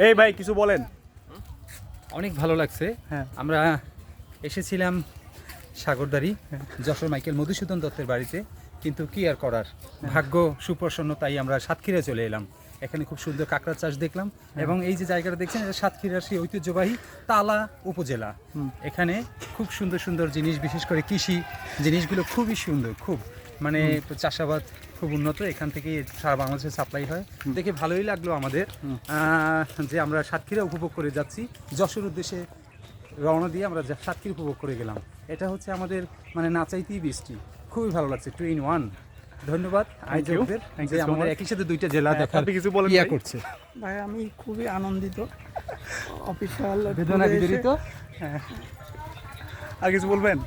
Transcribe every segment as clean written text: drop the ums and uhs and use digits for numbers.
এই ভাই কিছু বলেন। অনেক ভালো লাগছে। হ্যাঁ, আমরা এসেছিলাম সাগরদাড়ি যশোর মাইকেল মধুসূদন দত্তের বাড়িতে, কিন্তু কি আর করার, ভাগ্য সুপ্রসন্ন, তাই আমরা সাতক্ষীরা চলে এলাম। এখানে খুব সুন্দর কাঁকড়া চাষ দেখলাম এবং এই যে জায়গাটা দেখছেন এটা সাতক্ষীরার সেই ঐতিহ্যবাহী তালা উপজেলা। এখানে খুব সুন্দর সুন্দর জিনিস, বিশেষ করে কৃষি জিনিসগুলো খুবই সুন্দর, খুব মানে চাষাবাদ খুব উন্নত, এখান থেকে সারা বাংলাদেশে সাপ্লাই হয়। দেখে ভালোই লাগলো আমাদের যে আমরা সাতক্ষীরা উপভোগ করে যাচ্ছি। যশোর উদ্দেশ্যে রওনা দিয়ে আমরা সাতক্ষীরা উপভোগ করে গেলাম। এটা হচ্ছে আমাদের মানে নাচাইতেই বৃষ্টি, খুবই ভালো লাগছে। 2 in 1। ধন্যবাদ আয়োজকদের যে আমাদের একই সাথে দুইটা জেলা দেখার কিছু বলেন ইয়া করছে। ভাই আমি খুবই আনন্দিত, অফিসিয়াল বেদনা বিজড়িত। আর কিছু বলবেন?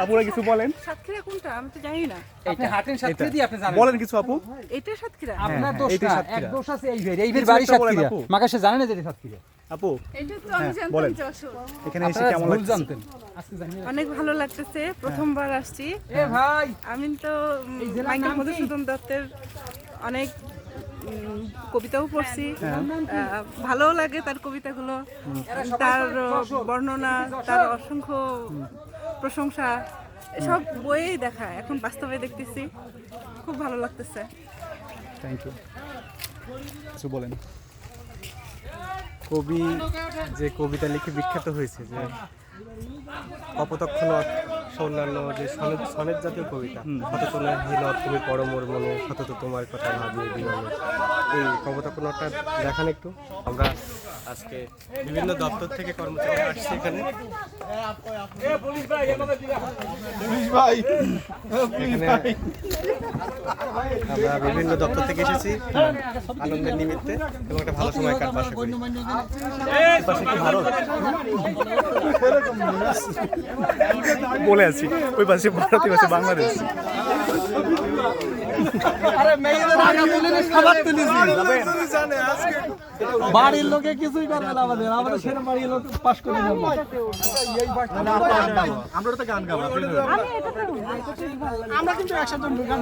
আপুরা কিছু বলেন। সাতক্ষীরা কোনটা আমি তো জানি না। আপনি হাটেন সাতক্ষীরা দিয়ে আপনি জানেন। বলেন কিছু আপু। এটা সাতক্ষীরা। আপনার হ্যাঁ, দোষ এইটাই না, সাতক্ষীরা। এক দোষ আছে এই কিছু বাড়ি একটা বলেন সাতক্ষীরা। আপু। মাকাশে জানেন না যে এটা সাতক্ষীরা। আপু এটা তো আমি হ্যাঁ, বলেন। জানতাম যশোর। এখানে এসে আপনারা কেমন ভুল লাগছে? জানতেন, আজকে জানিয়ে অনেক ভালো লাগতেছে, প্রথমবার আসছি। এ ভাই আমি তো এই জেলার মাইকেল নাম কি? মধুসূদন দত্তের অনেক কবিতাও পড়ছি। ভালোও লাগে তার কবিতাগুলো, তার বর্ণনা, তার অসংখ্য প্রশংসা, সব বইয়েই দেখা, এখন বাস্তবে দেখতেছি, খুব ভালো লাগতেছে। Thank you. কিছু বলেন। কবি যে কবিতা লিখে বিখ্যাত হয়েছে, যে কপোতাক্ষ নদ অন্যান্য যে সনেট জাতীয় কবিতা, শতত হিল তুমি পরমর মনে শতত তোমার কথা ভাবিয়ে বিরলে, এই কপোতাক্ষ নদটা দেখান একটু। আমরা আজকে বিভিন্ন দপ্তর থেকে কর্মচারী আসছি এখানে। এখানে আমরা বিভিন্ন দপ্তর থেকে এসেছি আনন্দের নিমিত্তে এবং একটা ভালো সময় কাটবো আশা করি। পাশে কি ভারত? বলে আছি ওই পাশে ভারত, এই পাশে বাংলাদেশ। বাড়ির লোকে কিছুই পারবে না, আমাদের সেরকম বাড়ির লোক পাশ করে যাবো। আমরা তো গান গাবো। আমি এটা তো আমরা কিন্তু একসাথে গান